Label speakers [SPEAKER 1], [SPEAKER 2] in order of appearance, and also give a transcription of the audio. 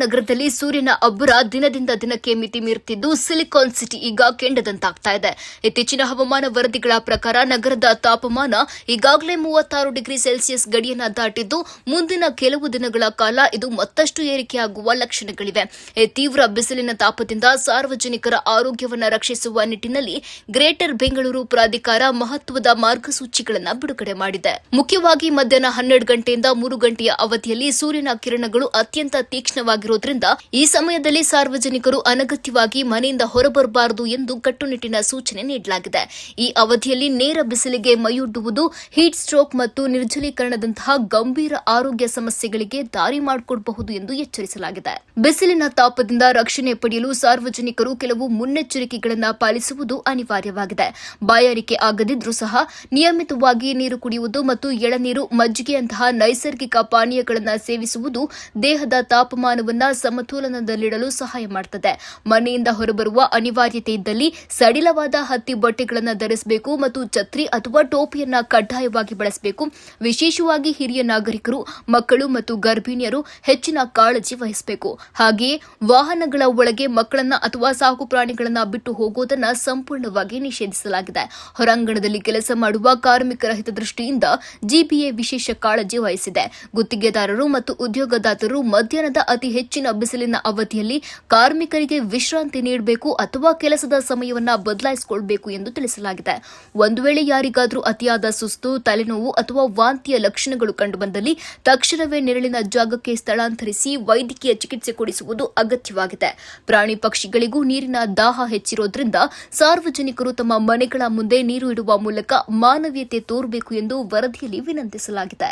[SPEAKER 1] ನಗರದಲ್ಲಿ ಸೂರ್ಯನ ಅಬ್ಬರ ದಿನದಿಂದ ದಿನಕ್ಕೆ ಮಿತಿ ಮೀರುತ್ತಿದ್ದು ಸಿಲಿಕಾನ್ ಸಿಟಿ ಈಗ ಕೆಂಡದಂತಾಗ್ತಾ ಇದೆ. ಇತ್ತೀಚಿನ ಹವಾಮಾನ ವರದಿಗಳ ಪ್ರಕಾರ ನಗರದ ತಾಪಮಾನ ಈಗಾಗಲೇ 36 ಡಿಗ್ರಿ ಸೆಲ್ಸಿಯಸ್ ಗಡಿಯನ್ನ ದಾಟಿದ್ದು ಮುಂದಿನ ಕೆಲವು ದಿನಗಳ ಕಾಲ ಇದು ಮತ್ತಷ್ಟು ಏರಿಕೆಯಾಗುವ ಲಕ್ಷಣಗಳಿವೆ. ಈ ತೀವ್ರ ಬಿಸಿಲಿನ ತಾಪದಿಂದ ಸಾರ್ವಜನಿಕರ ಆರೋಗ್ಯವನ್ನು ರಕ್ಷಿಸುವ ನಿಟ್ಟಿನಲ್ಲಿ ಗ್ರೇಟರ್ ಬೆಂಗಳೂರು ಪ್ರಾಧಿಕಾರ ಮಹತ್ವದ ಮಾರ್ಗಸೂಚಿಗಳನ್ನು ಬಿಡುಗಡೆ ಮಾಡಿದೆ. ಮುಖ್ಯವಾಗಿ ಮಧ್ಯಾಹ್ನ 12 ಗಂಟೆಯಿಂದ 3 ಗಂಟೆಯ ಅವಧಿಯಲ್ಲಿ ಸೂರ್ಯನ ಕಿರಣಗಳು ಅತ್ಯಂತ ತೀಕ್ಷ್ಣವಾಗಿರುವುದರಿಂದ ಈ ಸಮಯದಲ್ಲಿ ಸಾರ್ವಜನಿಕರು ಅನಗತ್ಯವಾಗಿ ಮನೆಯಿಂದ ಹೊರಬರಬಾರದು ಎಂದು ಕಟ್ಟುನಿಟ್ಟಿನ ಸೂಚನೆ ನೀಡಲಾಗಿದೆ. ಈ ಅವಧಿಯಲ್ಲಿ ನೇರ ಬಿಸಿಲಿಗೆ ಮೈಯೊಡ್ಡುವುದು ಹೀಟ್ ಸ್ಟ್ರೋಕ್ ಮತ್ತು ನಿರ್ಜಲೀಕರಣದಂತಹ ಗಂಭೀರ ಆರೋಗ್ಯ ಸಮಸ್ಯೆಗಳಿಗೆ ದಾರಿ ಮಾಡಿಕೊಡಬಹುದು ಎಂದು ಎಚ್ಚರಿಸಲಾಗಿದೆ. ಬಿಸಿಲಿನ ತಾಪದಿಂದ ರಕ್ಷಣೆ ಪಡೆಯಲು ಸಾರ್ವಜನಿಕರು ಕೆಲವು ಮುನ್ನೆಚ್ಚರಿಕೆಗಳನ್ನು ಪಾಲಿಸುವುದು ಅನಿವಾರ್ಯವಾಗಿದೆ. ಬಾಯಾರಿಕೆ ಆಗದಿದ್ರೂ ಸಹ ನಿಯಮಿತವಾಗಿ ನೀರು ಕುಡಿಯುವುದು ಮತ್ತು ಎಳನೀರು, ಮಜ್ಜಿಗೆಯಂತಹ ನೈಸರ್ಗಿಕ ಪಾನೀಯಗಳನ್ನು ಸೇವಿಸುವುದು ದೇಹದ ತಾಪಮಾನವನ್ನು ಸಮತೋಲನದಲ್ಲಿಡಲು ಸಹಾಯ ಮಾಡುತ್ತದೆ. ಮನೆಯಿಂದ ಹೊರಬರುವ ಅನಿವಾರ್ಯತೆ ಇದ್ದಲ್ಲಿ ಸಡಿಲವಾದ ಹತ್ತಿ ಬಟ್ಟೆಗಳನ್ನು ಧರಿಸಬೇಕು ಮತ್ತು ಛತ್ರಿ ಅಥವಾ ಟೋಪಿಯನ್ನು ಕಡ್ಡಾಯವಾಗಿ ಬಳಸಬೇಕು. ವಿಶೇಷವಾಗಿ ಹಿರಿಯ ನಾಗರಿಕರು, ಮಕ್ಕಳು ಮತ್ತು ಗರ್ಭಿಣಿಯರು ಹೆಚ್ಚಿನ ಕಾಳಜಿ ವಹಿಸಬೇಕು. ಹಾಗೆಯೇ ವಾಹನಗಳ ಒಳಗೆ ಮಕ್ಕಳನ್ನ ಅಥವಾ ಸಾಕು ಪ್ರಾಣಿಗಳನ್ನು ಬಿಟ್ಟು ಹೋಗುವುದನ್ನು ಸಂಪೂರ್ಣವಾಗಿ ನಿಷೇಧಿಸಲಾಗಿದೆ. ಹೊರಾಂಗಣದಲ್ಲಿ ಕೆಲಸ ಮಾಡುವ ಕಾರ್ಮಿಕರ ಹಿತದೃಷ್ಟಿಯಿಂದ ಜಿಬಿಎ ವಿಶೇಷ ಕಾಳಜಿ ವಹಿಸಿದೆ. ಗುತ್ತಿಗೆದಾರರು ಮತ್ತು ಉದ್ಯೋಗದಾತರು ಮಧ್ಯಾಹ್ನದ ಅತಿ ಹೆಚ್ಚಿನ ಬಿಸಿಲಿನ ಅವಧಿಯಲ್ಲಿ ಕಾರ್ಮಿಕರಿಗೆ ವಿಶ್ರಾಂತಿ ನೀಡಬೇಕು ಅಥವಾ ಕೆಲಸದ ಸಮಯವನ್ನು ಬದಲಾಯಿಸಿಕೊಳ್ಳಬೇಕು ಎಂದು ತಿಳಿಸಲಾಗಿದೆ. ಒಂದು ವೇಳೆ ಯಾರಿಗಾದರೂ ಅತಿಯಾದ ಸುಸ್ತು, ತಲೆನೋವು ಅಥವಾ ವಾಂತಿಯ ಲಕ್ಷಣಗಳು ಕಂಡುಬಂದಲ್ಲಿ ತಕ್ಷಣವೇ ನೆರಳಿನ ಜಾಗಕ್ಕೆ ಸ್ಥಳಾಂತರಿಸಿ ವೈದ್ಯಕೀಯ ಚಿಕಿತ್ಸೆ ಕೊಡಿಸುವುದು ಅಗತ್ಯವಾಗಿದೆ. ಪ್ರಾಣಿ ಪಕ್ಷಿಗಳಿಗೂ ನೀರಿನ ದಾಹ ಹೆಚ್ಚಿರೋದ್ರಿಂದ ಸಾರ್ವಜನಿಕರು ತಮ್ಮ ಮನೆಗಳ ಮುಂದೆ ನೀರು ಇಡುವ ಮೂಲಕ ಮಾನವೀಯತೆ ತೋರಬೇಕು ಎಂದು ವರದಿಯಲ್ಲಿ ವಿನಂತಿಸಲಾಗಿದೆ.